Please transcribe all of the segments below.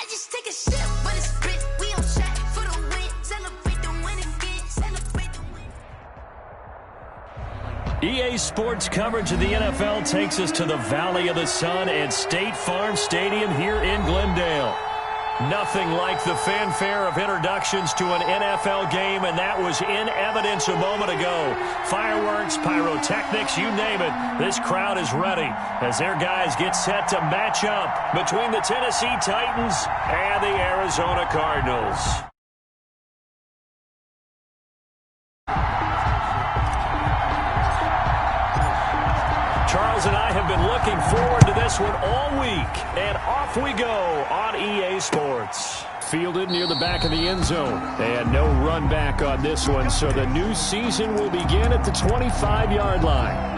I just take a sip, but it's spit. We on track for the win. Celebrate the win again. Celebrate the win. EA Sports coverage of the NFL takes us to the Valley of the Sun at State Farm Stadium here in Glendale. Nothing like the fanfare of introductions to an NFL game, and that was in evidence a moment ago. Fireworks, pyrotechnics, you name it. This crowd is ready as their guys get set to match up between the Tennessee Titans and the Arizona Cardinals. Charles and I have been looking forward to this one all week, and off we go on EA Sports. Fielded near the back of the end zone, and no run back on this one, so the new season will begin at the 25-yard line.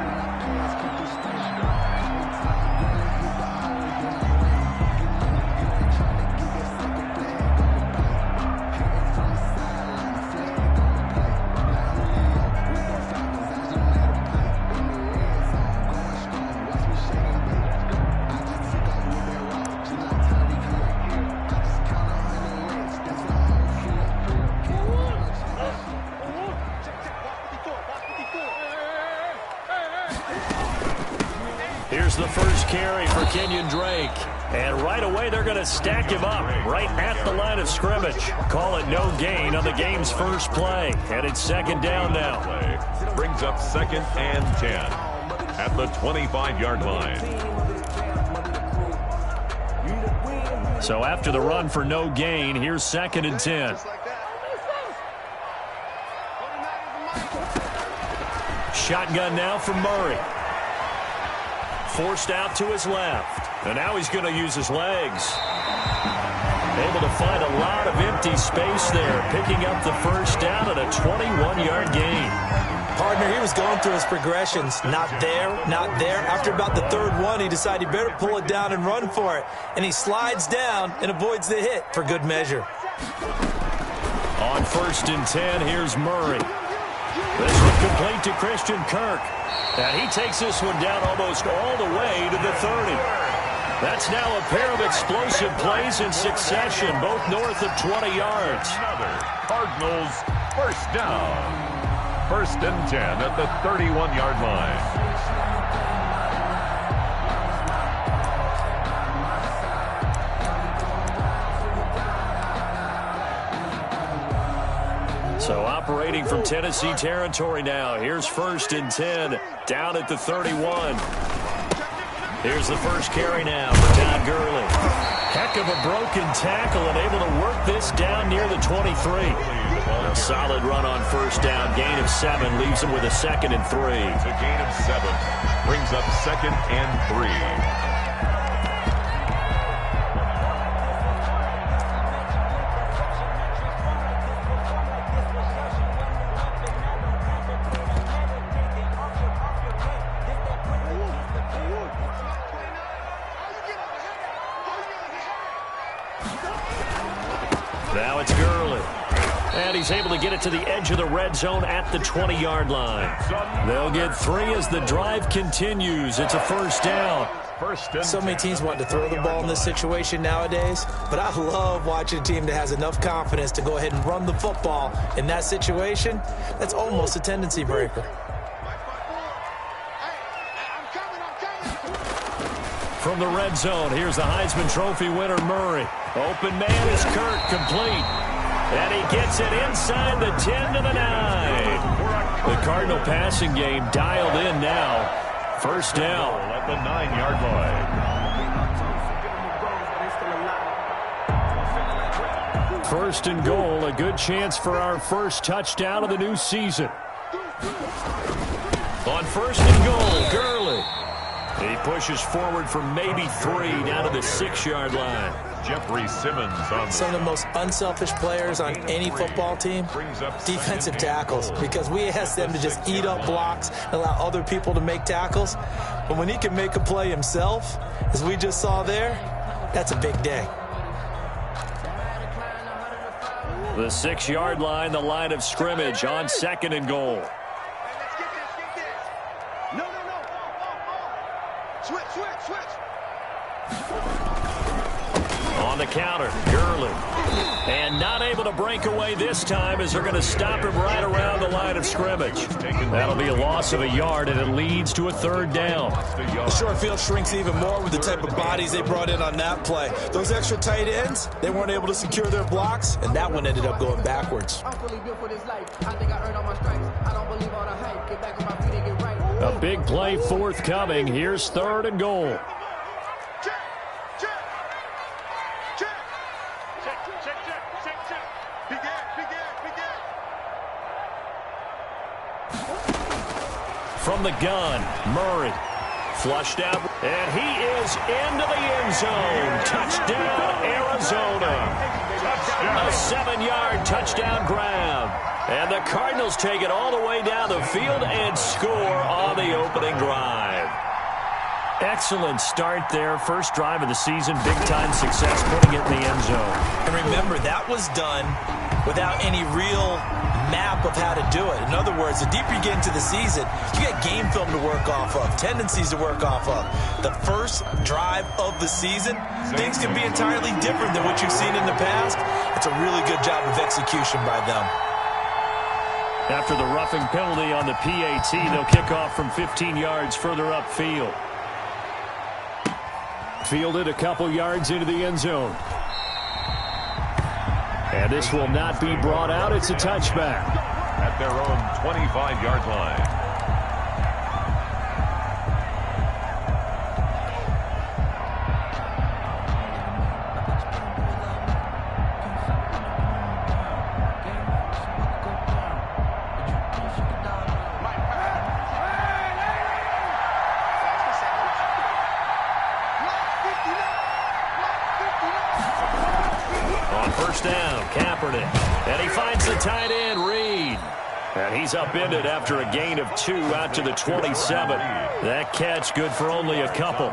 Here's the first carry for Kenyon Drake. And right away, they're going to stack him up right at the line of scrimmage. Call it no gain on the game's first play. And it's second down now. Brings up 2nd and 10 at the 25-yard line. So after the run for no gain, here's 2nd and 10. Shotgun now for Murray. Forced out to his left. And now he's going to use his legs. Able to find a lot of empty space there, picking up the first down at a 21-yard gain. Partner, he was going through his progressions. Not there, not there. After about the third one, he decided he better pull it down and run for it. And he slides down and avoids the hit for good measure. On 1st and 10, here's Murray. This one complete to Christian Kirk. And he takes this one down almost all the way to the 30. That's now a pair of explosive plays in succession, both north of 20 yards. Another Cardinals first down. 1st and 10 at the 31-yard line. So operating from Tennessee territory now. Here's 1st and 10 down at the 31. Here's the first carry now for Todd Gurley. Heck of a broken tackle and able to work this down near the 23. A solid run on first down. Gain of 7 leaves him with a 2nd and 3. It's a gain of 7. Brings up 2nd and 3. Now it's Gurley. And he's able to get it to the edge of the red zone at the 20-yard line. They'll get 3 as the drive continues. It's a first down. So many teams want to throw the ball in this situation nowadays, but I love watching a team that has enough confidence to go ahead and run the football. In that situation, that's almost a tendency breaker. From the red zone, here's the Heisman Trophy winner, Murray. Open man is Kirk, complete. And he gets it inside the 10 to the 9. The Cardinal passing game dialed in now. First down at the 9-yard line. 1st and goal, a good chance for our first touchdown of the new season. On 1st and goal, Gurley. He pushes forward for maybe 3 down to the 6-yard line. Jeffrey Simmons on some of the most unselfish players on any football team, defensive tackles, because we ask them to just eat up blocks and allow other people to make tackles. But when he can make a play himself, as we just saw there, that's a big day. The 6-yard line, the line of scrimmage on 2nd and goal. On the the counter. Gurley. And not able to break away this time as they're going to stop him right around the line of scrimmage. That'll be a loss of a yard, and it leads to a third down. The short field shrinks even more with the type of bodies they brought in on that play. Those extra tight ends, they weren't able to secure their blocks, and that one ended up going backwards. A big play forthcoming. Here's 3rd and goal. From the gun, Murray. Flushed out, and he is into the end zone. Touchdown, Arizona. A 7-yard touchdown grab. And the Cardinals take it all the way down the field and score on the opening drive. Excellent start there. First drive of the season. Big-time success putting it in the end zone. And remember, that was done without any real map of how to do it. In other words, the deeper you get into the season, you get game film to work off of, tendencies to work off of. The first drive of the season, things can be entirely different than what you've seen in the past. It's a really good job of execution by them. After the roughing penalty on the PAT, they'll kick off from 15 yards further upfield. Fielded a couple yards into the end zone. And this will not be brought out. It's a touchback. At their own 25-yard line. And he finds the tight end, Reed. And he's upended after a gain of 2 out to the 27. That catch good for only a couple.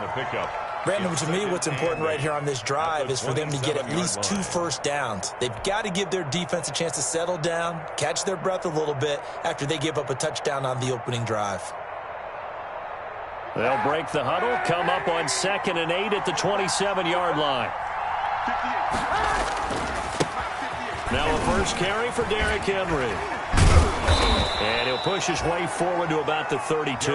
Brandon, to me, what's important right here on this drive is for them to get at least 2 first downs. They've got to give their defense a chance to settle down, catch their breath a little bit after they give up a touchdown on the opening drive. They'll break the huddle, come up on 2nd and 8 at the 27-yard line. Now a first carry for Derrick Henry. And he'll push his way forward to about the 32.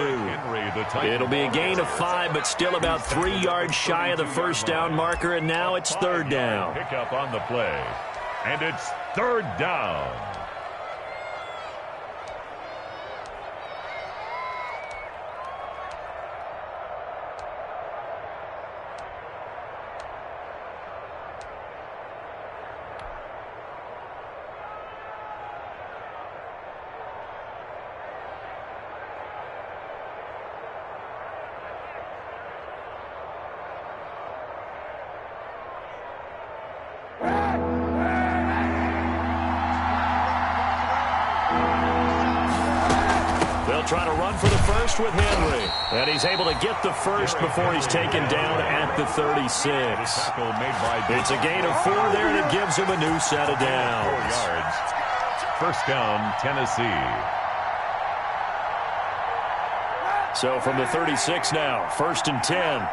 It'll be a gain of 5, but still about 3 yards shy of the first down marker, and now it's 3rd down. Pick up on the play. And it's 3rd down. Trying to run for the first with Henry. And he's able to get the first before he's taken down at the 36. It's a gain of 4 there, and it gives him a new set of downs. 4 yards. First down, Tennessee. So from the 36 now, 1st and 10.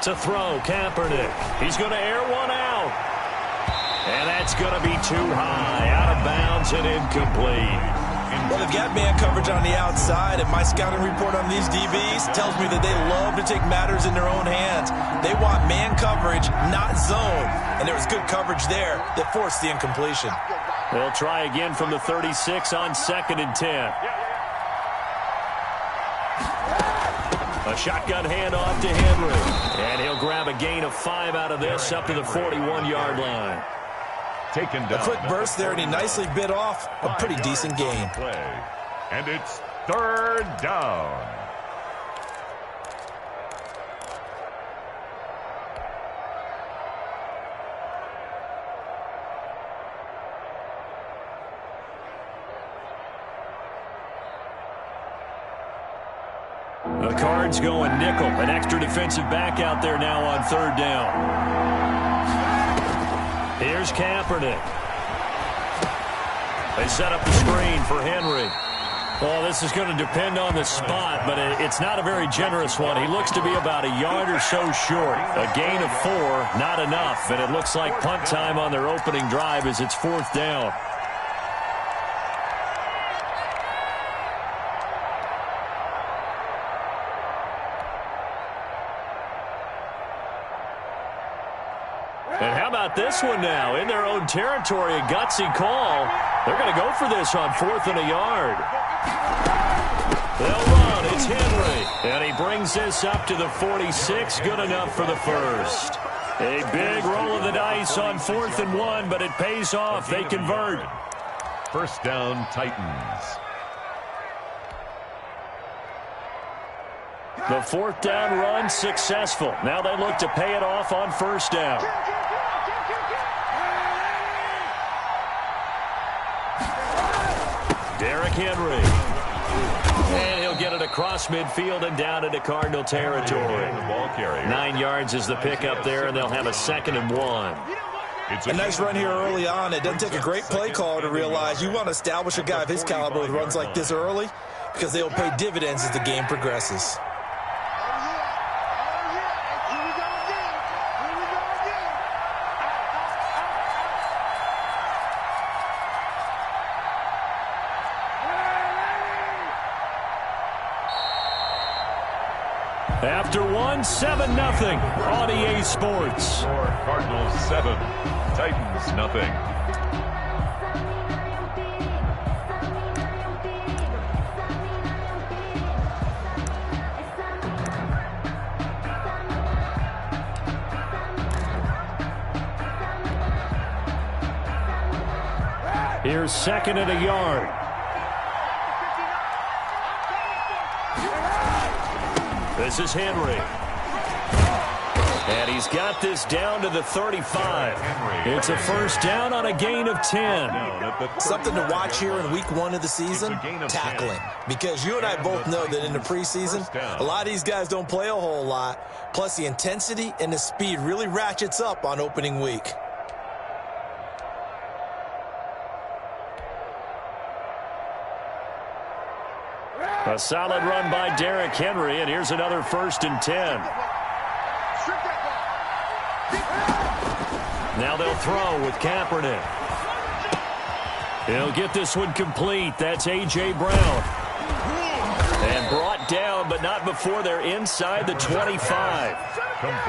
To throw, Kaepernick. He's going to air one out. And that's going to be too high, out of bounds and incomplete. Well, they've got man coverage on the outside, and my scouting report on these DBs tells me that they love to take matters in their own hands. They want man coverage, not zone. And there was good coverage there that forced the incompletion. They'll try again from the 36 on 2nd and 10. A shotgun handoff to Henry. And he'll grab a gain of 5 out of this up to the 41-yard line. Taken down. A quick burst there, and he nicely bit off a pretty decent game. And it's 3rd down. The Cards going nickel. An extra defensive back out there now on 3rd down. Here's Here's Kaepernick. They set up the screen for Henry. Well, this is going to depend on the spot, but it's not a very generous one. He looks to be about a yard or so short. A gain of 4, not enough, and it looks like punt time on their opening drive as it's 4th down. And how about this one now? In their own territory, a gutsy call. They're going to go for this on 4th and a yard. They'll run. It's Henry. And he brings this up to the 46. Good enough for the first. A big roll of the dice on 4th and 1, but it pays off. They convert. First down, Titans. The 4th down run successful. Now they look to pay it off on 1st down. Derrick Henry. And he'll get it across midfield and down into Cardinal territory. 9 yards is the pickup there, and they'll have a 2nd and 1. A nice run here early on. It doesn't take a great play caller to realize you want to establish a guy of his caliber with runs like this early because they will pay dividends as the game progresses. After 1, 7-0 on EA Sports. Cardinals 7, Titans nothing. Here's 2nd and a yard. This is Henry. And he's got this down to the 35. It's a 1st down on a gain of 10. Something to watch here in week 1 of the season, tackling. Because you and I both know that in the preseason, a lot of these guys don't play a whole lot. Plus the intensity and the speed really ratchets up on opening week. A solid run by Derrick Henry, and here's another 1st and 10. Now they'll throw with Kaepernick. He'll get this one complete. That's A.J. Brown. And brought down, but not before they're inside the 25.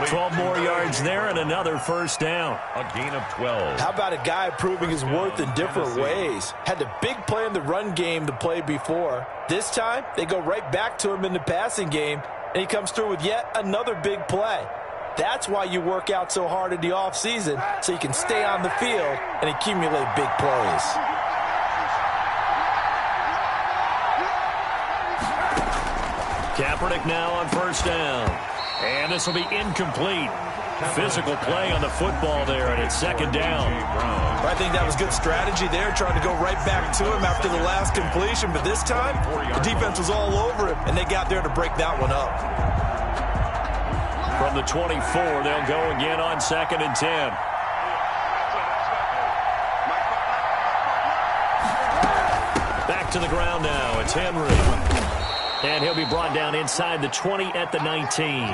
12 more yards there and another 1st down. A gain of 12. How about a guy proving his worth in different ways? Had the big play in the run game to play before. This time, they go right back to him in the passing game, and he comes through with yet another big play. That's why you work out so hard in the offseason, so you can stay on the field and accumulate big plays. Kaepernick now on 1st down. And this will be incomplete. Physical play on the football there, and it's 2nd down. I think that was good strategy there, trying to go right back to him after the last completion. But this time, the defense was all over him, and they got there to break that one up. From the 24, they'll go again on 2nd and 10. Back to the ground now. It's Henry. And he'll be brought down inside the 20 at the 19.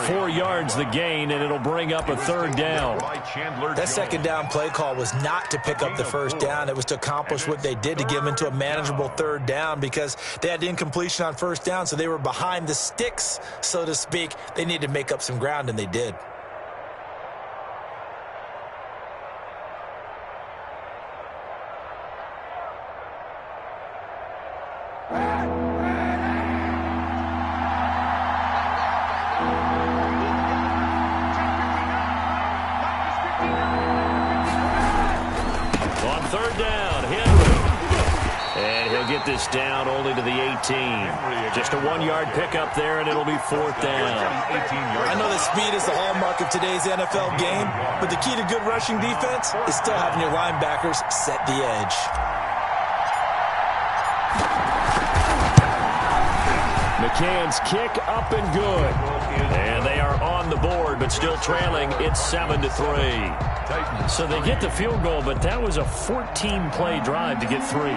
4 yards the gain, and it'll bring up a 3rd down. That 2nd down play call was not to pick up the 1st down. It was to accomplish what they did to get them into a manageable 3rd down because they had incompletion on 1st down, so they were behind the sticks, so to speak. They needed to make up some ground, and they did. This down only to the 18. Just a 1-yard pickup there, and it'll be 4th down. I know that speed is the hallmark of today's NFL game, but the key to good rushing defense is still having your linebackers set the edge. McCann's kick up and good. And they are on the board, but still trailing. It's 7-3. So they get the field goal, but that was a 14-play drive to get 3.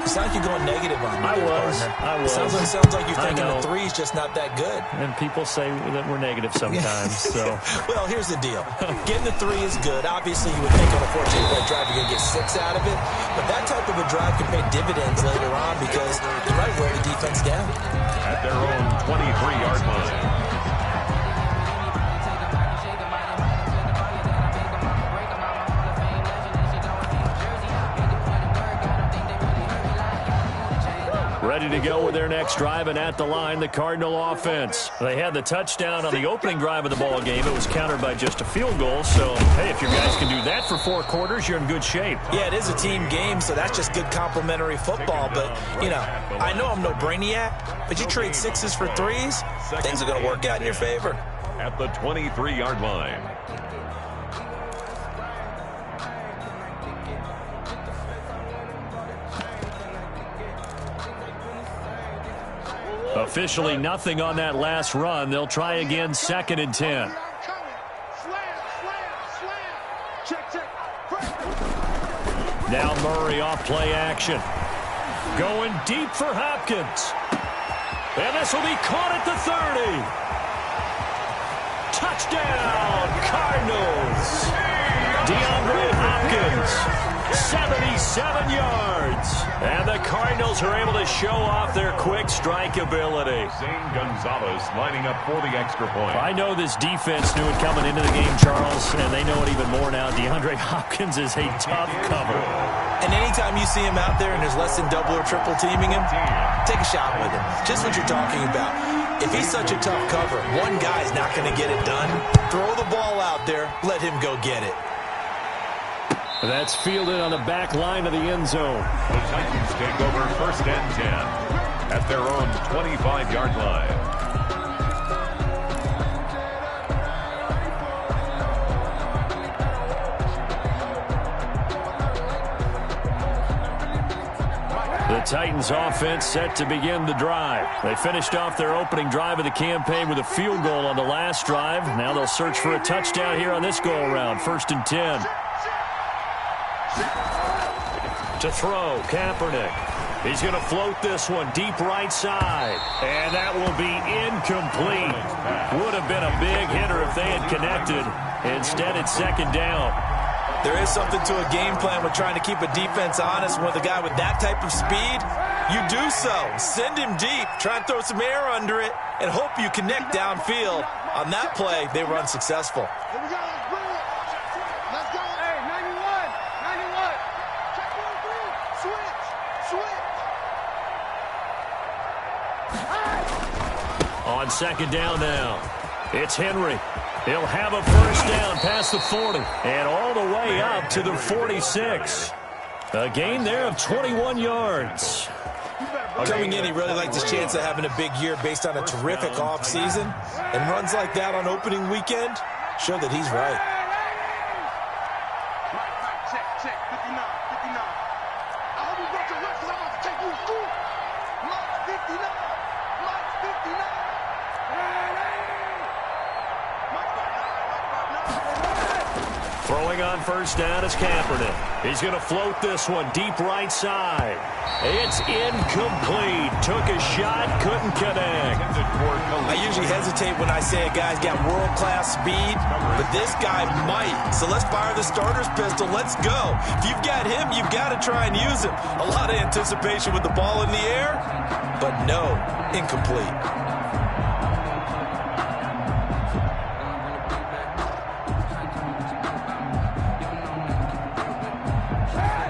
It sounds like you're going negative on me. I was. It sounds like you're thinking the 3's just not that good. And people say that we're negative sometimes. So, well, here's the deal. Getting the 3 is good. Obviously, you would think on a 14-play drive you're going to get 6 out of it. But that type of a drive can pay dividends later on because you might wear the defense down. At their own 23-yard line. Ready to go with their next drive, and at the line, the Cardinal offense. They had the touchdown on the opening drive of the ball game. It was countered by just a field goal. So, hey, if your guys can do that for 4 quarters, you're in good shape. Yeah, it is a team game, so that's just good complementary football. But, you know, I know I'm no brainiac, but you trade 6s for 3s, things are going to work out in your favor. At the 23-yard line. Officially nothing on that last run. They'll try again, 2nd and 10. Now Murray off play action. Going deep for Hopkins. And this will be caught at the 30. Touchdown, Cardinals. DeAndre Hopkins. 77 yards. And the Cardinals are able to show off their quick strike ability. Zane Gonzalez lining up for the extra point. I know this defense knew it coming into the game, Charles, and they know it even more now. DeAndre Hopkins is a tough cover. And anytime you see him out there and there's less than double or triple teaming him, take a shot with him. Just what you're talking about. If he's such a tough cover, one guy's not going to get it done. Throw the ball out there. Let him go get it. That's fielded on the back line of the end zone. The Titans take over 1st and 10 at their own 25-yard line. The Titans offense set to begin the drive. They finished off their opening drive of the campaign with a field goal on the last drive. Now they'll search for a touchdown here on this go-around. 1st and 10. To throw, Kaepernick. He's going to float this one deep right side. And that will be incomplete. Would have been a big hitter if they had connected. Instead, it's 2nd down. There is something to a game plan with trying to keep a defense honest. With a guy with that type of speed, you do so. Send him deep. Try and throw some air under it and hope you connect downfield. On that play, they were unsuccessful. On 2nd down now, it's Henry. He'll have a 1st down past the 40 and all the way up to the 46. A gain there of 21 yards. Coming in, he really liked his chance of having a big year based on a terrific offseason. And runs like that on opening weekend show that he's right. Throwing on 1st down is Kaepernick. He's going to float this one deep right side. It's incomplete. Took a shot, couldn't connect. I usually hesitate when I say a guy's got world-class speed, but this guy might. So let's fire the starter's pistol. Let's go. If you've got him, you've got to try and use him. A lot of anticipation with the ball in the air, but no, incomplete.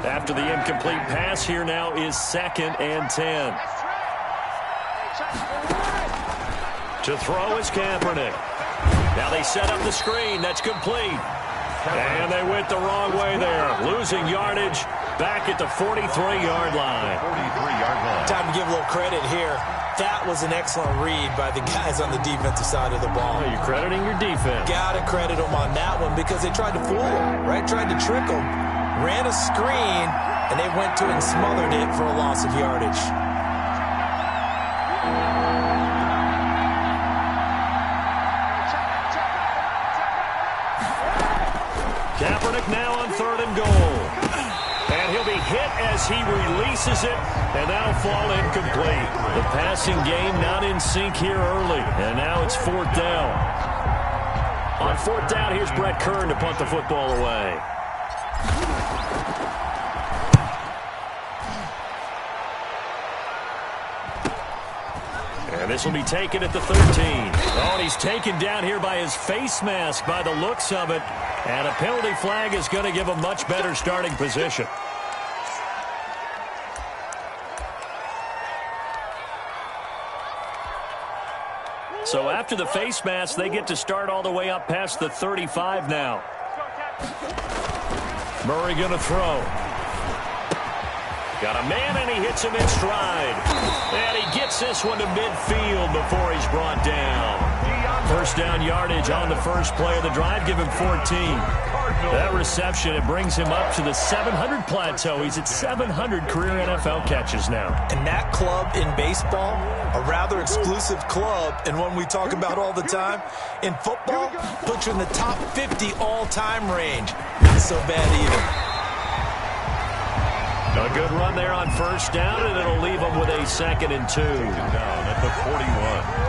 After the incomplete pass, here now is 2nd and 10. To throw is Kaepernick. Now they set up the screen. That's complete. And they went the wrong way there. Losing yardage back at the 43-yard line. Time to give a little credit here. That was an excellent read by the guys on the defensive side of the ball. You're crediting your defense. Got to credit them on that one because they tried to fool them, right? Tried to trick them. Ran a screen, and they went to it and smothered it for a loss of yardage. now on 3rd and goal. And he'll be hit as he releases it, and that'll fall incomplete. The passing game not in sync here early, and now it's 4th down. On 4th down, here's Brett Kern to punt the football away. And this will be taken at the 13. Oh, and he's taken down here by his face mask by the looks of it. And a penalty flag is going to give a much better starting position. So after the face mask, they get to start all the way up past the 35 now. Murray going to throw. Got a man, and he hits him in stride. And he gets this one to midfield before he's brought down. First down yardage on the first play of the drive. Give him 14. That reception, it brings him up to the 700 plateau. He's at 700 career NFL catches now. And that club in baseball, a rather exclusive club, and one we talk about all the time. In football, puts you in the top 50 all-time range. Not so bad either. A good run there on first down, and it'll leave them with a 2nd and 2. Down at the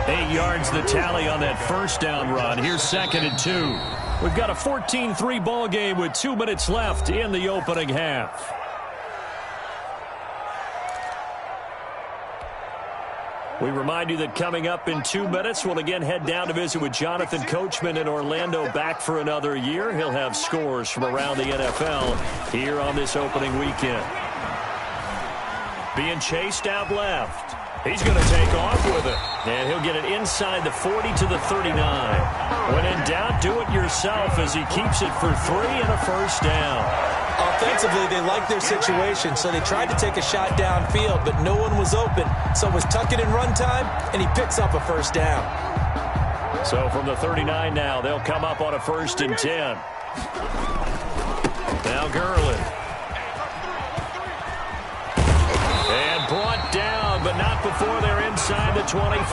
41. 8 yards the tally on that first down run. Here's 2nd and 2. We've got a 14-3 ball game with 2 minutes left in the opening half. We remind you that coming up in 2 minutes, we'll again head down to visit with Jonathan Coachman in Orlando, back for another year. He'll have scores from around the NFL here on this opening weekend. Being chased out left. He's going to take off with it. And he'll get it inside the 40 to the 39. When in doubt, do it yourself as he keeps it for 3 and a first down. Offensively, they like their situation, so they tried to take a shot downfield, but no one was open. So it was tuck it in run time, and he picks up a first down. So from the 39 now, they'll come up on a 1st and 10. Now Gurley. And brought down, but not before they're inside the 25.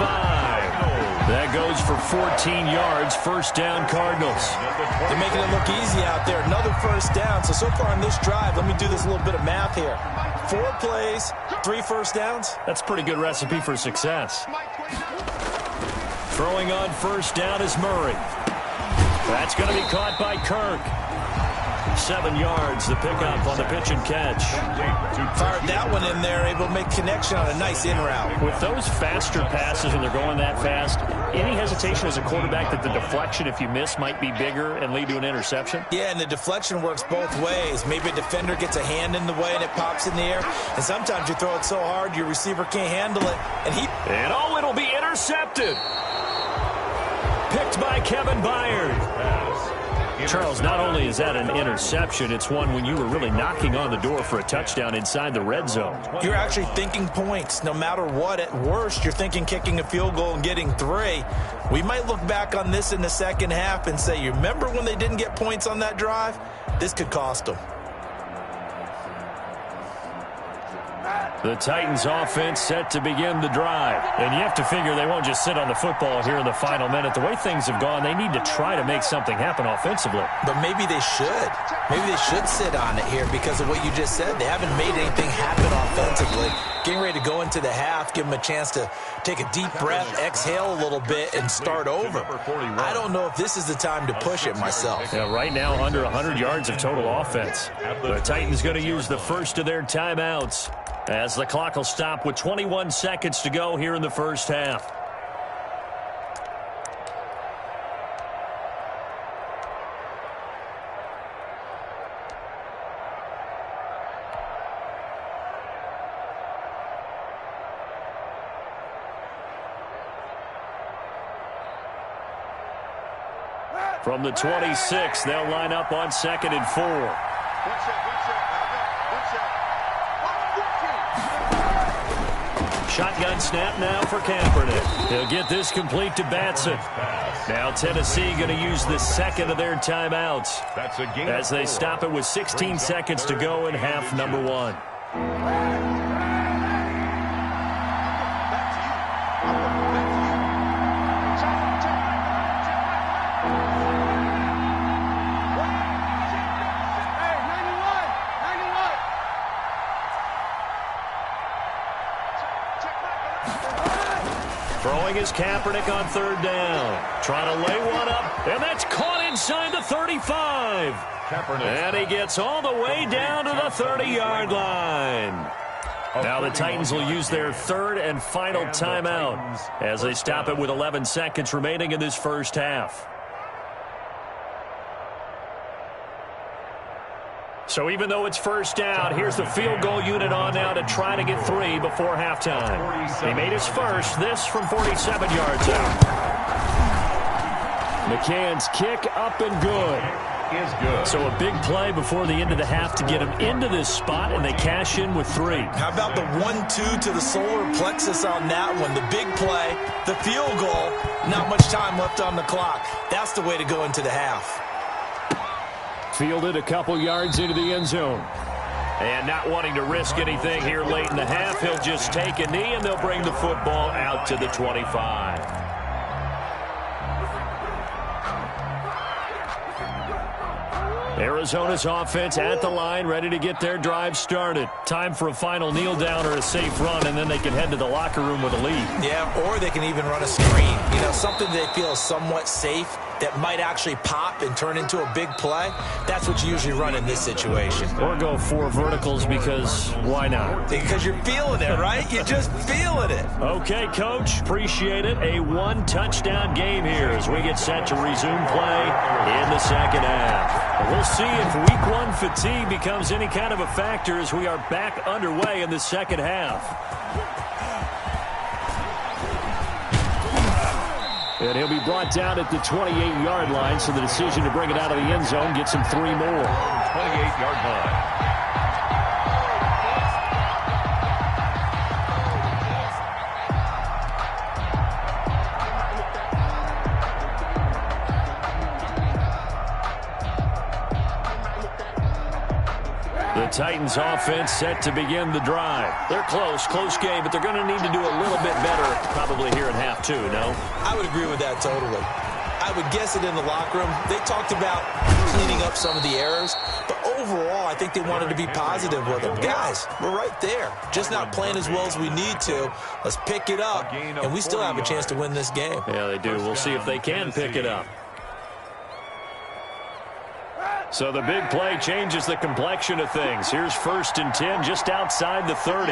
That goes for 14 yards. First down, Cardinals. They're making it look easy out there. Another first down. So far on this drive, let me do this little bit of math here. 4 plays, 3 first downs. That's a pretty good recipe for success. Throwing on first down is Murray. That's going to be caught by Kirk. 7 yards, the pickup on the pitch and catch. Fired that one in there, able to make connection on a nice in route. With those faster passes when they're going that fast, any hesitation as a quarterback that the deflection, if you miss, might be bigger and lead to an interception? Yeah, and the deflection works both ways. Maybe a defender gets a hand in the way and it pops in the air. And sometimes you throw it so hard your receiver can't handle it. And oh, it'll be intercepted. Picked by Kevin Byard. Charles, not only is that an interception, it's one when you were really knocking on the door for a touchdown inside the red zone. You're actually thinking points. No matter what, at worst, you're thinking kicking a field goal and getting 3. We might look back on this in the second half and say, you remember when they didn't get points on that drive? This could cost them. The Titans offense set to begin the drive. And you have to figure they won't just sit on the football here in the final minute. The way things have gone, they need to try to make something happen offensively. But maybe they should. Maybe they should sit on it here because of what you just said. They haven't made anything happen offensively. Getting ready to go into the half, give them a chance to take a deep breath, exhale a little bit, and start over. I don't know if this is the time to push it myself. Yeah, right now, under 100 yards of total offense. The Titans going to use the first of their timeouts as the clock will stop with 21 seconds to go here in the first half. From the 26, they'll line up on 2nd and 4. Shotgun snap now for Kaepernick. He'll get this complete to Batson. Now Tennessee going to use the second of their timeouts as they stop it with 16 seconds to go in half number 1. Throwing his Kaepernick on third down. Trying to lay one up, and that's caught inside the 35. And he gets all the way down to the 30-yard line. Now the Titans will use their third and final timeout as they stop it with 11 seconds remaining in this first half. So even though it's first down, here's the field goal unit on now to try to get 3 before halftime. He made his first, this from 47 yards out. McCann's kick up and good. Is good. So a big play before the end of the half to get him into this spot, and they cash in with 3. How about the 1-2 to the solar plexus on that one? The big play, the field goal, not much time left on the clock. That's the way to go into the half. Fielded a couple yards into the end zone. And not wanting to risk anything here late in the half, he'll just take a knee, and they'll bring the football out to the 25. Arizona's offense at the line, ready to get their drive started. Time for a final kneel down or a safe run, and then they can head to the locker room with a lead. Yeah, or they can even run a screen. You know, something they feel is somewhat safe that might actually pop and turn into a big play. That's what you usually run in this situation. Or go 4 verticals because why not? Because you're feeling it, right? You're just feeling it. Okay, Coach. Appreciate it. A 1-touchdown game here as we get set to resume play in the second half. We'll see if week 1 fatigue becomes any kind of a factor as we are back underway in the second half. And he'll be brought down at the 28-yard line, so the decision to bring it out of the end zone gets him 3 more. 28-yard line. The Titans offense set to begin the drive. They're close game, but they're going to need to do a little bit better probably here in half 2, no? I would agree with that totally. I would guess it in the locker room. They talked about cleaning up some of the errors, but overall I think they wanted to be positive with them. Guys, we're right there. Just not playing as well as we need to. Let's pick it up, and we still have a chance to win this game. Yeah, they do. We'll see if they can pick it up. So the big play changes the complexion of things. Here's 1st and 10 just outside the 30.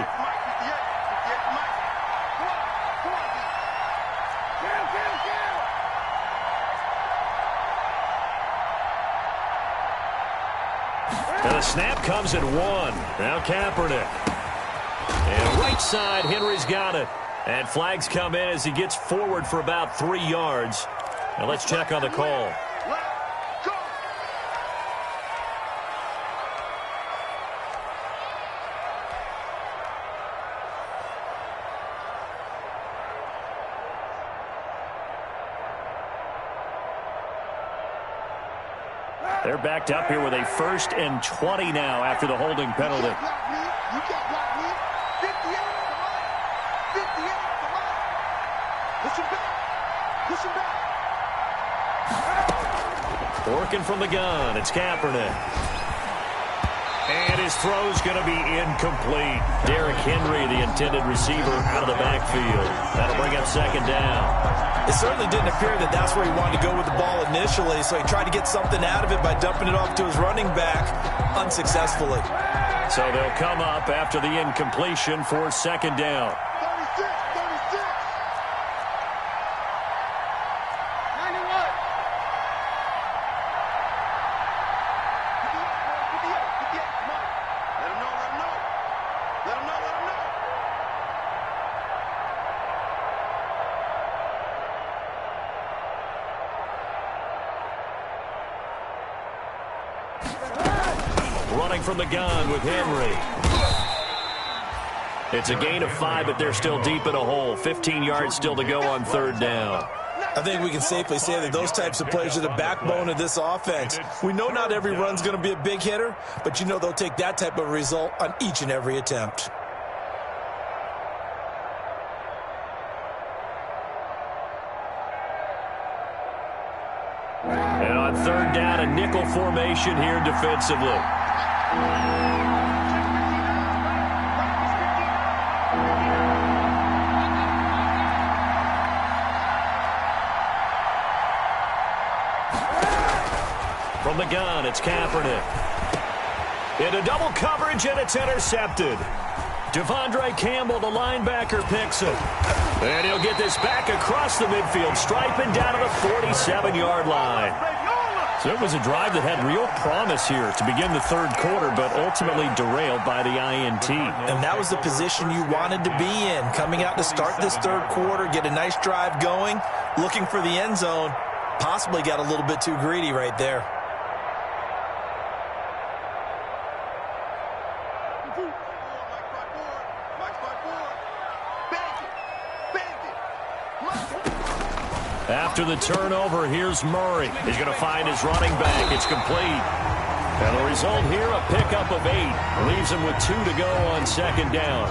And the snap comes at 1. Now Kaepernick. And right side, Henry's got it. And flags come in as he gets forward for about 3 yards. Now let's check on the call. They're backed up here with a 1st and 20 now after the holding penalty. Working from the gun, it's Kaepernick. And his throw's going to be incomplete. Derrick Henry, the intended receiver, out of the backfield. That'll bring up 2nd down. It certainly didn't appear that that's where he wanted to go with the ball initially, so he tried to get something out of it by dumping it off to his running back unsuccessfully. So they'll come up after the incompletion for 2nd down. Running from the gun with Henry. It's a gain of 5, but they're still deep in a hole. 15 yards still to go on 3rd down. I think we can safely say that those types of players are the backbone of this offense. We know not every run's going to be a big hitter, but you know they'll take that type of result on each and every attempt. And on 3rd down, a nickel formation here defensively. From the gun, it's Kaepernick. Into double coverage, and it's intercepted. Devondre Campbell, the linebacker, picks it. And he'll get this back across the midfield, striping down to the 47-yard line. So it was a drive that had real promise here to begin the third quarter, but ultimately derailed by the INT. And that was the position you wanted to be in, coming out to start this third quarter, get a nice drive going, looking for the end zone. Possibly got a little bit too greedy right there. After the turnover, here's Murray. He's going to find his running back. It's complete. And the result here, a pickup of 8. Leaves him with 2 to go on second down.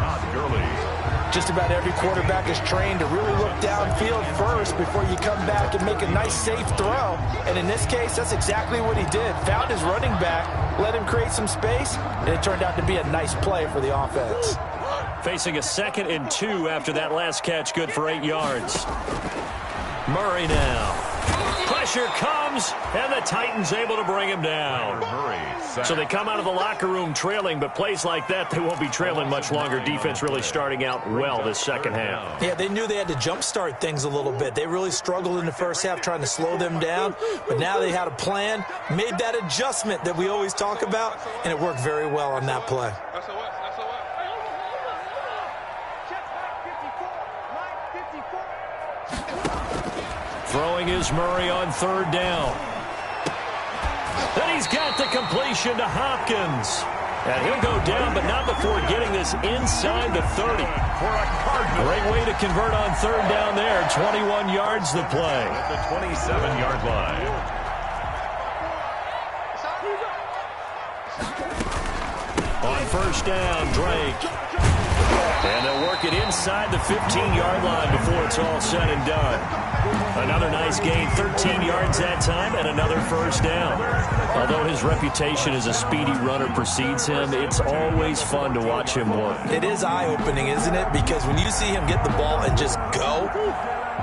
Just about every quarterback is trained to really look downfield first before you come back and make a nice, safe throw. And in this case, that's exactly what he did. Found his running back, let him create some space, and it turned out to be a nice play for the offense. Facing a 2nd and 2 after that last catch, good for 8 yards. Murray now. Pressure comes, and the Titans able to bring him down. So they come out of the locker room trailing, but plays like that, they won't be trailing much longer. Defense really starting out well this second half. Yeah, they knew they had to jumpstart things a little bit. They really struggled in the first half trying to slow them down, but now they had a plan, made that adjustment that we always talk about, and it worked very well on that play. Throwing is Murray on third down. Then he's got the completion to Hopkins. And he'll go down, but not before getting this inside the 30. Great way to convert on third down there. 21 yards the play. At the 27-yard line. On first down, Drake. And they'll work it inside the 15-yard line before it's all said and done. Another nice gain, 13 yards that time, and another first down. Although his reputation as a speedy runner precedes him, it's always fun to watch him work. It is eye-opening, isn't it? Because when you see him get the ball and just go,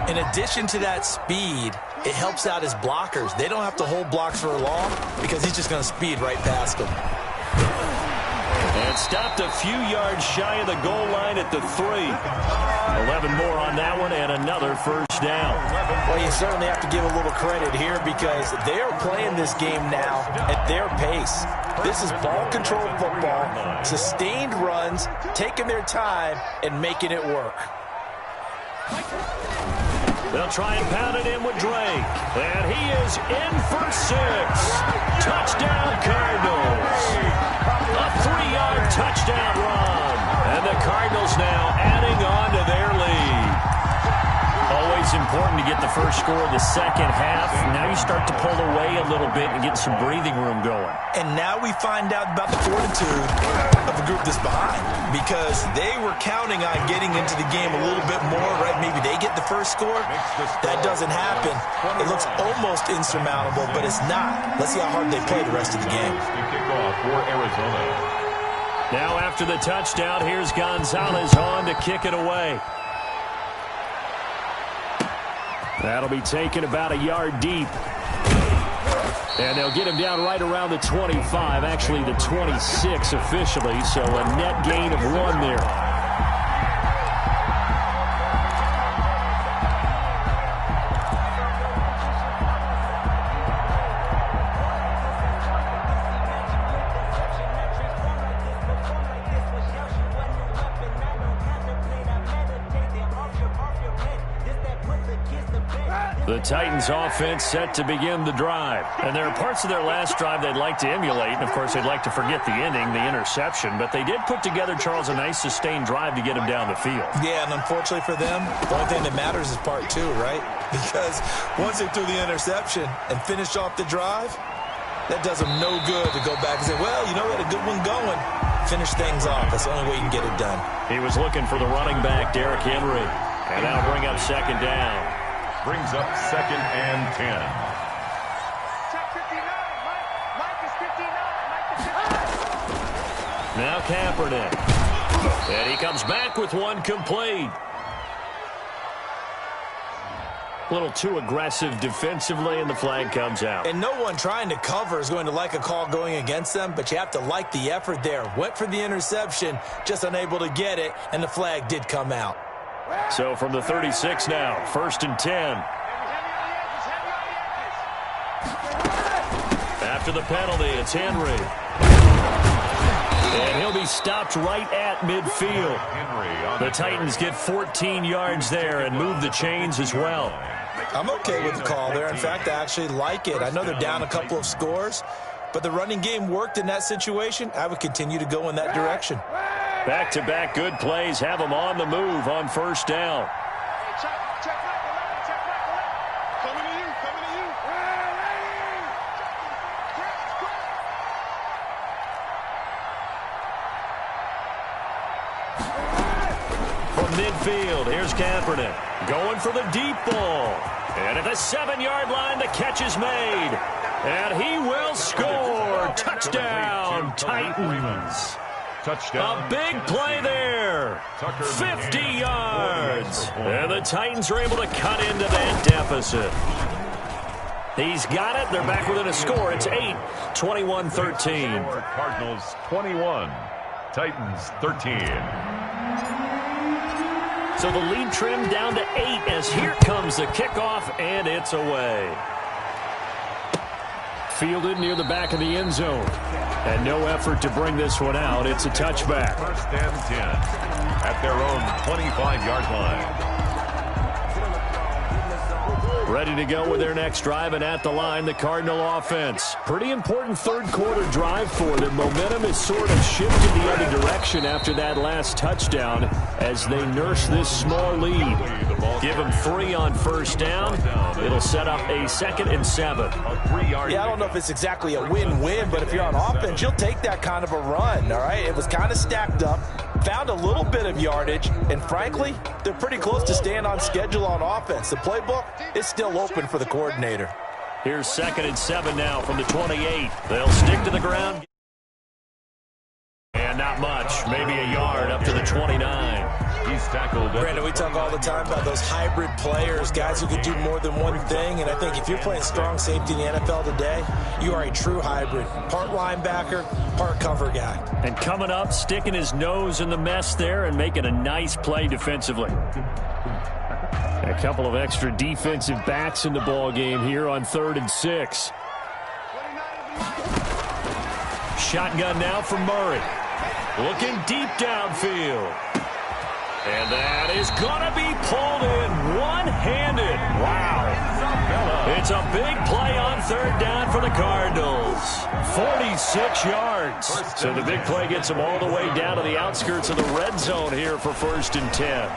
in addition to that speed, it helps out his blockers. They don't have to hold blocks for long because he's just going to speed right past them. And stopped a few yards shy of the goal line at the 3. 11 more on that one and another first down. Well, you certainly have to give a little credit here because they are playing this game now at their pace. This is ball-controlled football, sustained runs, taking their time, and making it work. They'll try and pound it in with Drake. And he is in for 6. Touchdown, Cardinals. A 3-yard touchdown run. And the Cardinals now adding on to their lead. Always important to get the first score of the second half. Now you start to pull away a little bit and get some breathing room going. And now we find out about the fortitude of the group that's behind because they were counting on getting into the game a little bit more, right? Maybe they get the first score. That doesn't happen. It looks almost insurmountable, but it's not. Let's see how hard they play the rest of the game. Kickoff for Arizona. Now after the touchdown, here's Gonzalez on to kick it away. That'll be taken about a yard deep. And they'll get him down right around the 25, actually the 26 officially, so a net gain of 1 there. The Titans offense set to begin the drive. And there are parts of their last drive they'd like to emulate. And, of course, they'd like to forget the ending, the interception. But they did put together, Charles, a nice sustained drive to get him down the field. Yeah, and unfortunately for them, the only thing that matters is part 2, right? Because once they threw the interception and finished off the drive, that does them no good to go back and say, well, you know what, a good one going. Finish things off. That's the only way you can get it done. He was looking for the running back, Derrick Henry. And that'll bring up second down. Brings up 2nd and 10. Now Kaepernick. And he comes back with one complete. A little too aggressive defensively, and the flag comes out. And no one trying to cover is going to like a call going against them, but you have to like the effort there. Went for the interception, just unable to get it, and the flag did come out. So from the 36 now, 1st and 10. After the penalty, it's Henry. And he'll be stopped right at midfield. The Titans get 14 yards there and move the chains as well. I'm okay with the call there. In fact, I actually like it. I know they're down a couple of scores, but the running game worked in that situation. I would continue to go in that direction. Back-to-back good plays have them on the move on 1st down. From midfield, here's Kaepernick going for the deep ball. And at the 7-yard line, the catch is made. And he will score. Touchdown, Titans. Touchdown. A big play there. 50 yards. And the Titans are able to cut into that deficit. He's got it. They're back within a score. It's 8, 21-13. Cardinals 21, Titans 13. So the lead trimmed down to 8 as here comes the kickoff, and it's away. Fielded near the back of the end zone. And no effort to bring this one out. It's a touchback. 1st and 10 at their own 25-yard line. Ready to go with their next drive, and at the line, the Cardinal offense. Pretty important third-quarter drive for them. Momentum has sort of shifted the other direction after that last touchdown as they nurse this small lead. Give them 3 on 1st down. It'll set up a 2nd and 7. Yeah, I don't know if it's exactly a win-win, but if you're on offense, you'll take that kind of a run, all right? It was kind of stacked up, found a little bit of yardage, and frankly, they're pretty close to staying on schedule on offense. The playbook is still open for the coordinator. Here's 2nd and 7 now from the 28. They'll stick to the ground. And not much, maybe a yard up to the 29. He's tackled. Brandon, we talk all the time about those hybrid players, guys who can do more than one thing, and I think if you're playing strong safety in the NFL today, you are a true hybrid. Part linebacker, part cover guy. And coming up, sticking his nose in the mess there and making a nice play defensively. A couple of extra defensive backs in the ball game here on 3rd and 6. Shotgun now from Murray. Looking deep downfield. And that is going to be pulled in one-handed. Wow. It's a big play on 3rd down for the Cardinals. 46 yards. So the big play gets them all the way down to the outskirts of the red zone here for 1st and 10.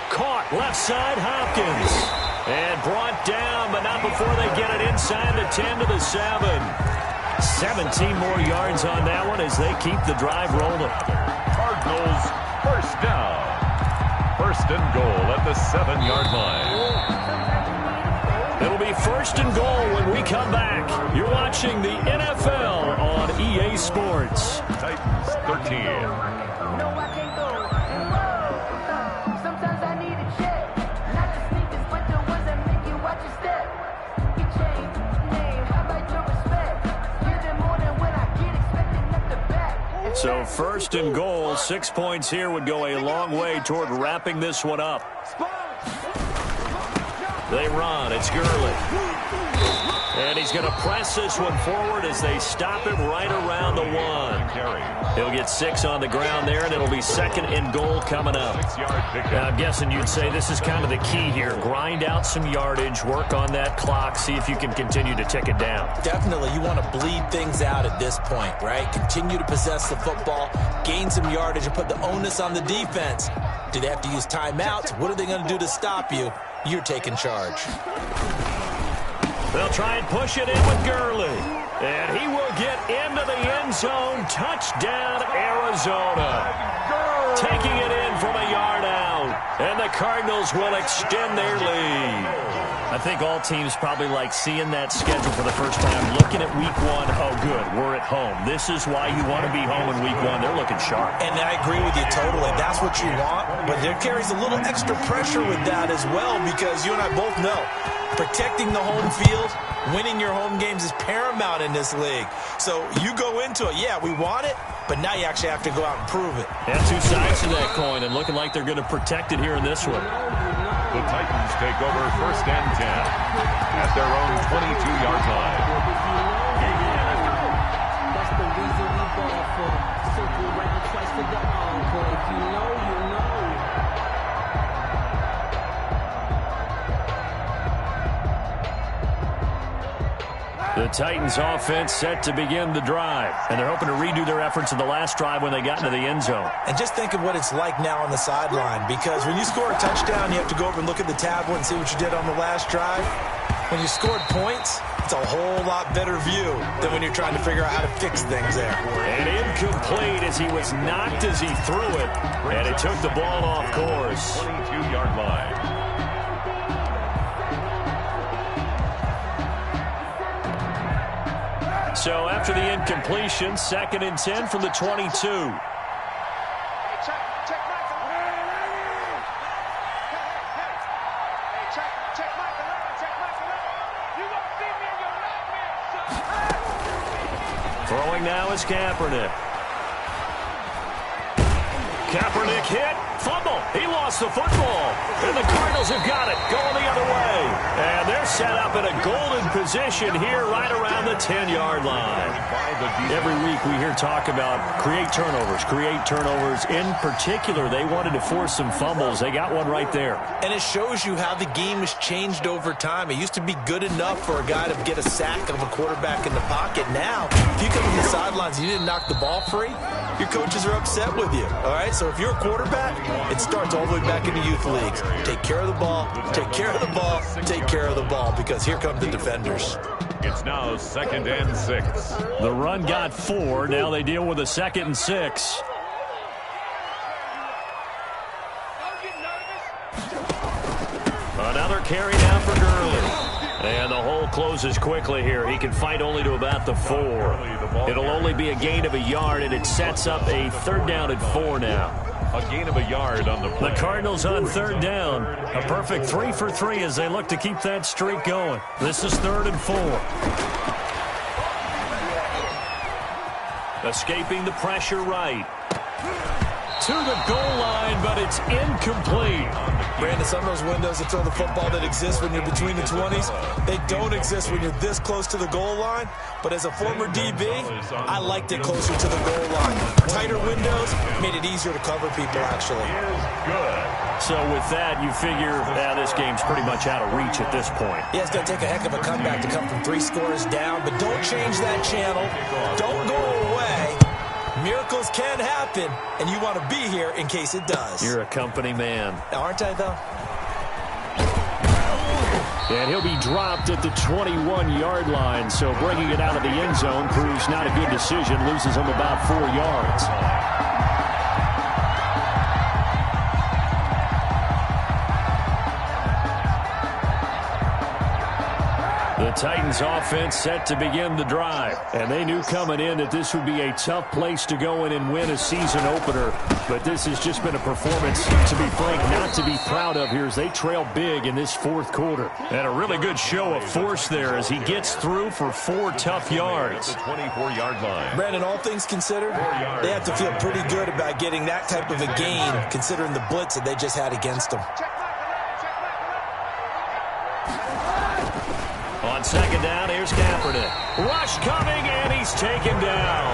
Caught left side, Hopkins. And brought down, but not before they get it inside the 10 to the 7. 17 more yards on that one as they keep the drive rolling. Cardinals 1st down. 1st and goal at the 7-yard line. It'll be 1st and goal when we come back. You're watching the NFL on EA Sports. Titans 13. No, I can't go. Sometimes I need a check. Not the sneakers, but the ones that make you watch your step. Your chain, name, how about your respect? Give them more than when I get expecting at the back. So 1st and goal, 6 points here would go a long way toward wrapping this one up. They run. It's Gurley. And he's going to press this one forward as they stop him right around the 1. He'll get 6 on the ground there, and it'll be 2nd and goal coming up. Now, I'm guessing you'd say this is kind of the key here. Grind out some yardage, work on that clock, see if you can continue to tick it down. Definitely, you want to bleed things out at this point, right? Continue to possess the football, gain some yardage, and put the onus on the defense. Do they have to use timeouts? What are they going to do to stop you? You're taking charge. They'll try and push it in with Gurley. And he will get into the end zone. Touchdown, Arizona. Taking it in from a yard out. And the Cardinals will extend their lead. I think all teams probably like seeing that schedule for the first time, looking at week one. Oh, good, we're at home. This is why you want to be home in week one. They're looking sharp. And I agree with you totally. That's what you want. But there carries a little extra pressure with that as well, because you and I both know protecting the home field, winning your home games is paramount in this league. So you go into it, yeah, we want it, but now you actually have to go out and prove it. And two sides to that coin, and looking like they're going to protect it here in this one. The Titans take over 1st and 10 at their own 22-yard line. That's the reason we ball for. Circle round twice for the encore. If you know, you know. The Titans offense set to begin the drive, and they're hoping to redo their efforts in the last drive when they got into the end zone. And just think of what it's like now on the sideline, because when you score a touchdown, you have to go over and look at the tablet and see what you did on the last drive. When you scored points, it's a whole lot better view than when you're trying to figure out how to fix things there. And incomplete as he was knocked as he threw it, and it took the ball off course. 22-yard line. So after the incompletion, 2nd and 10 from the 22. Throwing now is Kaepernick. Kaepernick hit. Fumble. He lost the football. And the Cardinals have got it. Going the other way. And they're set up in a golden position here right around the 10-yard line. Every week we hear talk about create turnovers. In particular, they wanted to force some fumbles. They got one right there. And it shows you how the game has changed over time. It used to be good enough for a guy to get a sack of a quarterback in the pocket. Now, if you come from the sidelines and you didn't knock the ball free, your coaches are upset with you. All right, so if you're a quarterback, it starts all the way back into youth leagues. Take care of the ball, take care of the ball, take care of the ball, because here come the defenders. It's now 2nd and 6. The run got 4. Now they deal with a 2nd and 6. Another carry now for Gurley. And the hole closes quickly here. He can fight only to about the 4. It'll only be a gain of a yard, and it sets up a 3rd down and 4 now. A gain of a yard on the play. The Cardinals on 3rd down. A perfect 3 for 3 as they look to keep that streak going. This is 3rd and 4. Escaping the pressure right. To the goal line, but it's incomplete. Brandon, some of those windows to throw the football that exist when you're between the 20s, they don't exist when you're this close to the goal line. But as a former DB, I liked it closer to the goal line. Tighter windows made it easier to cover people, actually. So with that, you figure this game's pretty much out of reach at this point. Yeah, it's going to take a heck of a comeback to come from 3 scores down, but don't change that channel. Don't go away. Miracles can happen, and you want to be here in case it does. You're a company man. Aren't I, though? And he'll be dropped at the 21-yard line, so bringing it out of the end zone proves not a good decision, loses him about 4 yards. The Titans offense set to begin the drive, and they knew coming in that this would be a tough place to go in and win a season opener, but this has just been a performance, to be frank, not to be proud of here as they trail big in this 4th quarter. And a really good show of force there as he gets through for 4 tough yards. The 24-yard line. Brandon, all things considered, they have to feel pretty good about getting that type of a gain, considering the blitz that they just had against them. On 2nd down, here's Kaepernick. Rush coming, and he's taken down.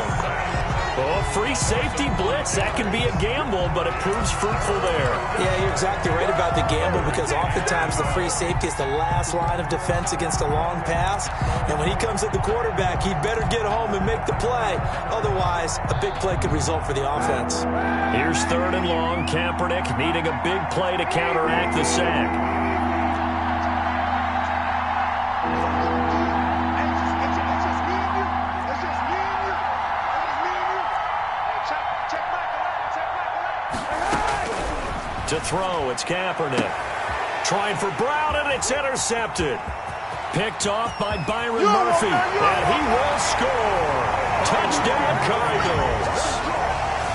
Oh, free safety blitz. That can be a gamble, but it proves fruitful there. Yeah, you're exactly right about the gamble, because oftentimes the free safety is the last line of defense against a long pass. And when he comes at the quarterback, he'd better get home and make the play. Otherwise, a big play could result for the offense. Here's 3rd and long. Kaepernick needing a big play to counteract the sack. To throw, it's Kaepernick. Trying for Brown, and it's intercepted. Picked off by Byron Murphy, and he will score. Touchdown, Cardinals.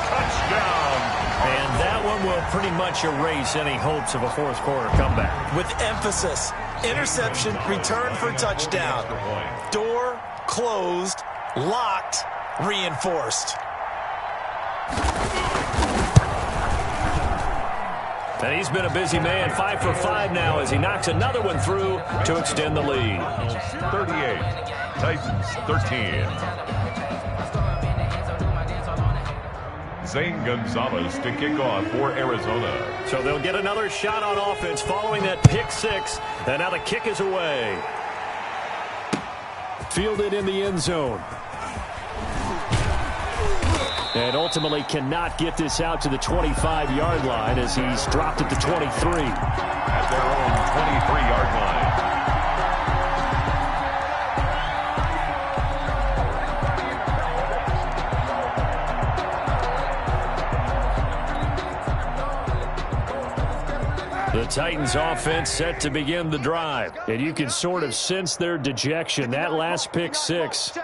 Touchdown. And that one will pretty much erase any hopes of a fourth quarter comeback. With emphasis, interception, return for touchdown. Door closed, locked, reinforced. And he's been a busy man, 5 for 5 now as he knocks another one through to extend the lead. 38, Titans 13. Zane Gonzalez to kick off for Arizona. So they'll get another shot on offense following that pick six. And now the kick is away. Fielded in the end zone. And ultimately cannot get this out to the 25-yard line as he's dropped it to 23. At their own 23-yard line. The Titans offense set to begin the drive. And you can sort of sense their dejection. That last pick six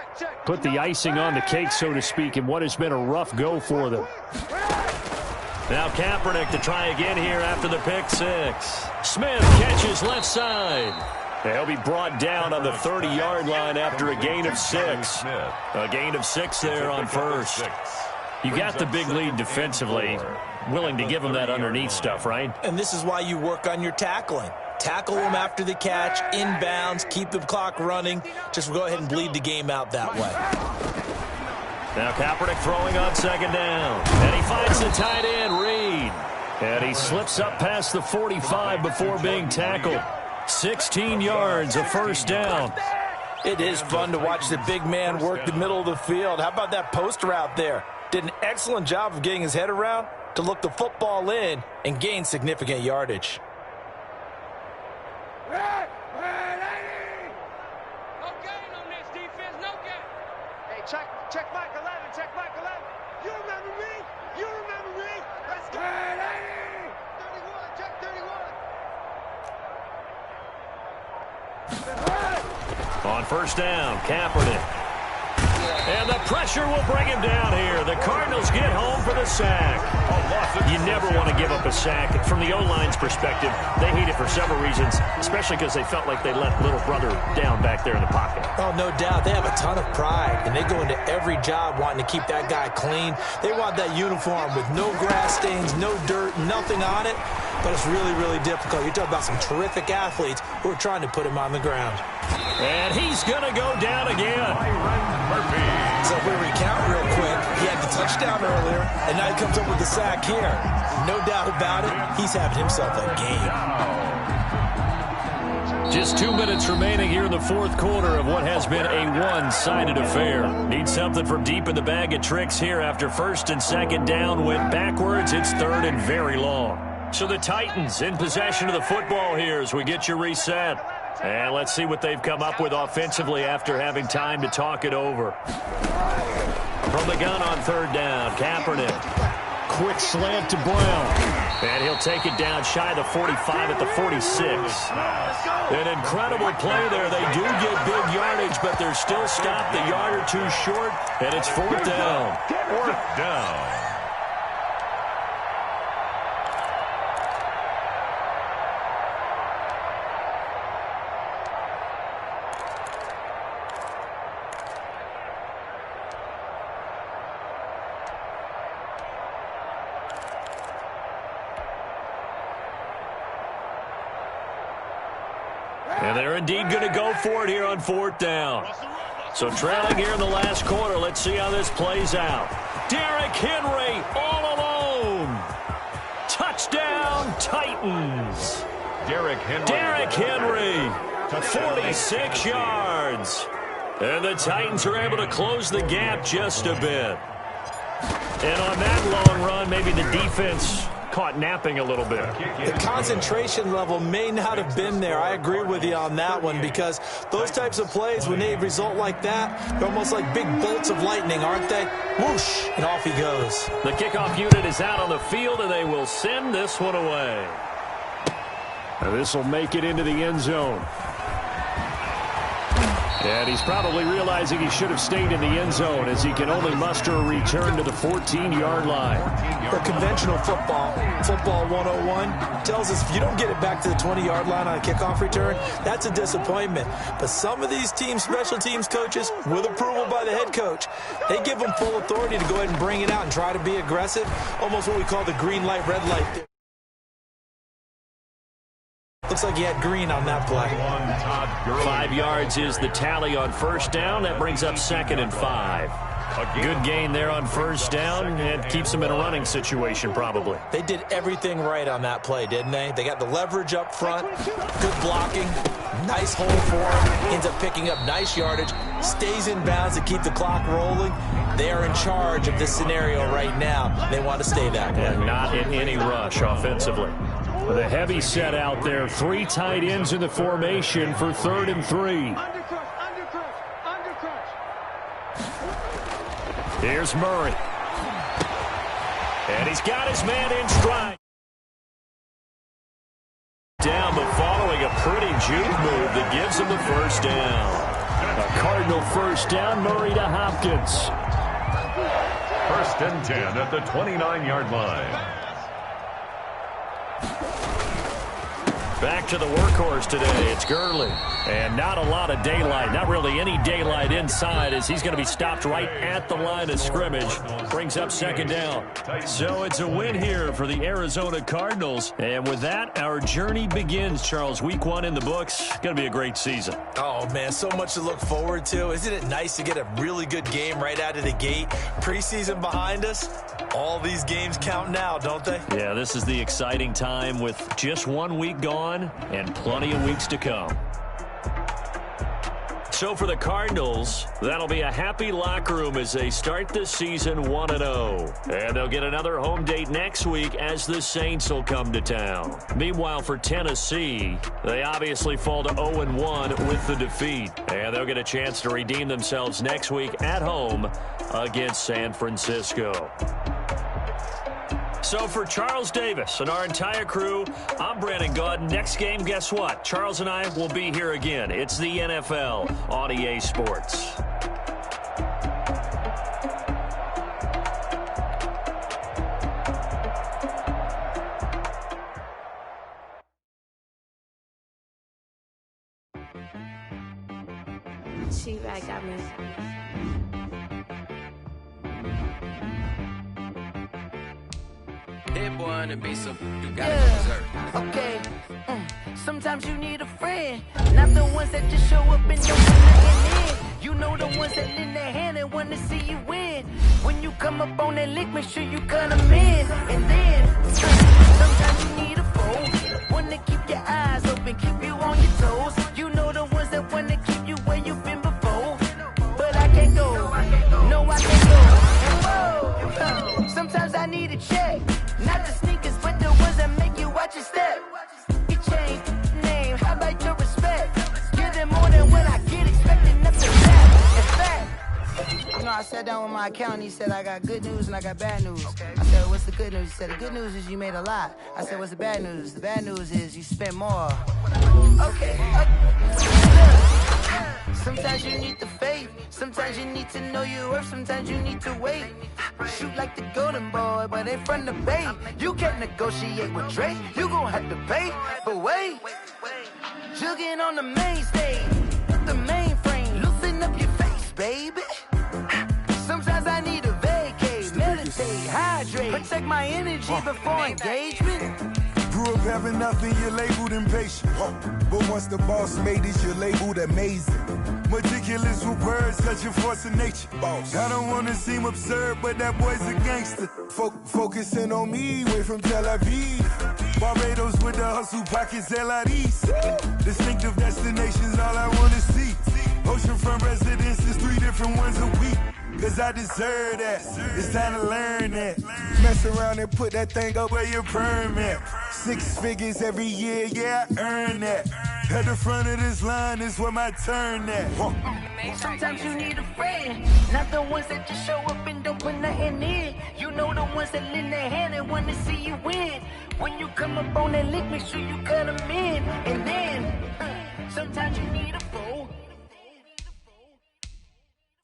put the icing on the cake, so to speak, in what has been a rough go for them. Now Kaepernick to try again here after the pick six. Smith catches left side. He'll be brought down on the 30-yard line after a gain of 6. A gain of 6 there on first. You got the big lead defensively. Willing to give them that underneath stuff, right? And this is why you work on your tackling. Tackle them after the catch, inbounds, keep the clock running. Just go ahead and bleed the game out that way. Now Kaepernick throwing on second down. And he finds the tight end, Reed. And he slips up past the 45 before being tackled. 16 yards, a first down. It is fun to watch the big man work the middle of the field. How about that post route there? Did an excellent job of getting his head around to look the football in and gain significant yardage. No gain on this defense, no gain. Hey, check Mike 11, check Mike 11. You remember me? You remember me? Let's go. 31, check 31. On first down, Kaepernick. And the pressure will bring him down here. The Cardinals get home for the sack. You never want to give up a sack. From the O-line's perspective, they hate it for several reasons, especially because they felt like they let little brother down back there in the pocket. Oh, no doubt. They have a ton of pride, and they go into every job wanting to keep that guy clean. They want that uniform with no grass stains, no dirt, nothing on it. But it's really, really difficult. You're talking about some terrific athletes who are trying to put him on the ground. And he's going to go down again. So if we recount real quick, he had the touchdown earlier, and now he comes up with the sack here. No doubt about it, he's having himself a game. Just 2 minutes remaining here in the fourth quarter of what has been a one-sided affair. Need something from deep in the bag of tricks here after first and second down went backwards. It's third and very long. So the Titans in possession of the football here as we get you reset. And let's see what they've come up with offensively after having time to talk it over. From the gun on third down, Kaepernick. Quick slant to Brown. And he'll take it down shy of the 45 at the 46. An incredible play there. They do get big yardage, but they're still stopped a yard or two short, and it's fourth down. Fourth down. And they're indeed going to go for it here on fourth down. So trailing here in the last quarter, let's see how this plays out. Derrick Henry all alone. Touchdown, Titans. Derrick Henry, 46 yards. And the Titans are able to close the gap just a bit. And on that long run, maybe the defense caught napping a little bit. The concentration level may not have been there. I agree with you on that one, because those types of plays, when they result like that, they're almost like big bolts of lightning, aren't they? Whoosh, and off he goes. The kickoff unit is out on the field, and they will send this one away. This will make it into the end zone. And he's probably realizing he should have stayed in the end zone, as he can only muster a return to the 14-yard line. The conventional football 101, tells us if you don't get it back to the 20-yard line on a kickoff return, that's a disappointment. But some of these teams, special teams coaches, with approval by the head coach, they give them full authority to go ahead and bring it out and try to be aggressive, almost what we call the green light, red light. Looks like he had green on that play. 5 yards is the tally on first down. That brings up 2nd and 5. A good gain there on first down, and keeps them in a running situation probably. They did everything right on that play, didn't they? They got the leverage up front, good blocking, nice hole for him, ends up picking up nice yardage, stays in bounds to keep the clock rolling. They are in charge of this scenario right now. They want to stay that way. And not in any rush offensively. With a heavy set out there, 3 tight ends in the formation for 3rd and 3. Here's Murray. And he's got his man in stride. Down, but following a pretty juke move that gives him the first down. A Cardinal first down, Murray to Hopkins. 1st and 10 at the 29-yard line. Back to the workhorse today. It's Gurley. And not a lot of daylight. Not really any daylight inside, as he's going to be stopped right at the line of scrimmage. Brings up 2nd down. So it's a win here for the Arizona Cardinals. And with that, our journey begins, Charles. Week 1 in the books. Going to be a great season. Oh, man, so much to look forward to. Isn't it nice to get a really good game right out of the gate? Preseason behind us. All these games count now, don't they? Yeah, this is the exciting time with just 1 week gone and plenty of weeks to come. So for the Cardinals, that'll be a happy locker room as they start the season 1-0. And they'll get another home date next week as the Saints will come to town. Meanwhile, for Tennessee, they obviously fall to 0-1 with the defeat. And they'll get a chance to redeem themselves next week at home against San Francisco. So for Charles Davis and our entire crew, I'm Brandon Gaudin. Next game, guess what? Charles and I will be here again. It's the NFL on EA Sports. She-Rag got me. Dead boy on the beat, so you gotta go berserk. Okay. Sometimes you need a friend, not the ones that just show up and don't put nothing in. You know the ones that lend their hand and want to see you win. When you come up on that lick, make sure you cut them in. And then sometimes you need a foe, one to keep your eyes open, keep you on your toes. You know the ones that want to keep you where you've been before. But I can't go, no I can't go. And whoa, sometimes I need a check. Not the sneakers, but the ones that make you watch your step. You change name, how about your respect? Give them more than what I get, expecting nothing back. In fact, you know, I sat down with my accountant, he said I got good news and I got bad news. I said, what's the good news? He said, the good news is you made a lot. I said, what's the bad news? The bad news is you spent more. Okay. Sometimes you need the faith, sometimes you need to know your worth, sometimes you need to wait. Shoot like the golden boy, but ain't from the bay. You can't negotiate with Drake, you gon' have to pay. But wait, jugging on the main stage, the mainframe, loosen up your face, baby. Sometimes I need a vacate, meditate, hydrate, protect my energy before engagement. Grew up having nothing, you're labeled impatient. But once the boss made it, you're labeled amazing. Meticulous with words, such a force of nature. I don't wanna seem absurd, but that boy's a gangster. Focusing on me, way from Tel Aviv. Barbados with the hustle pockets, LIDs. Distinctive destinations, all I wanna see. Oceanfront residences, 3 different ones a week. cause I deserve that. It's time to learn that. Mess around and put that thing up where your permit. 6 figures every year, yeah, I earn that. At the front of this line is where my turn at. Sometimes you need a friend, not the ones that just show up and don't put nothing in. You know the ones that lend their hand and want to see you win. When you come up on that lick, make sure you cut them in. And then, sometimes you need a fool.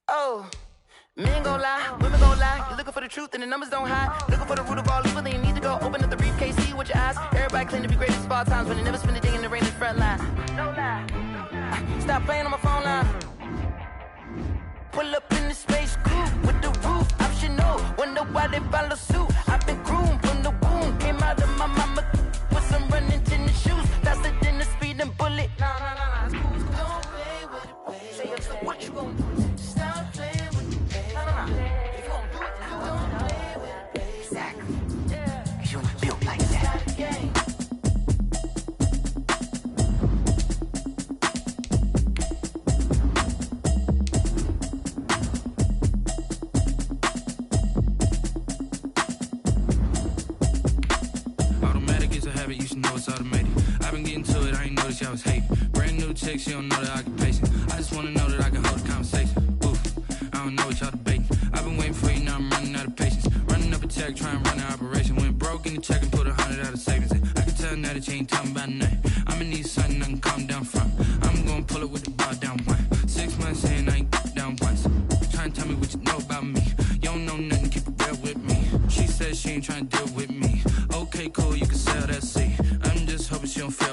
Oh, men gon' lie, women gon' lie. You're looking for the truth and the numbers don't hide. Looking for the root of all evil, then you need to go open up the briefcase, see with your eyes. Everybody claim to be great at small times, but they never spend a day in the rain in the front line. No lie. Stop playing on my phone line. Pull up in the space coupe with the roof optional. Wonder why they follow suit. I've been groomed from the womb. Came out of my mama with some running tennis shoes. Faster than the speeding bullet. Nah. It's cool. Don't play with it, baby. Say so what you gon' do? Stop playing with it, baby. Nah. If you gon' do it, then you gon' play with it, baby. Exactly. Yeah. Cause you ain't built like that. You should know it's automated. I've been getting to it, I ain't noticed y'all was hating. Brand new chick, she don't know the occupation. I just wanna know that I can hold a conversation. Oof, I don't know what y'all debating. I've been waiting for you, now I'm running out of patience. Running up a check, trying to run an operation. Went broke in the check and put 100 out of savings in. I can tell now that you ain't talking about nothing. I'ma need something I can calm down from. I'm gonna pull it with the bar down one. 6 months in, I ain't down once. Trying to tell me what you know about me. You don't know nothing, keep it real with me. She says she ain't trying to deal with me. Okay, cool, you can sell that seat. I'm just hoping she don't feel.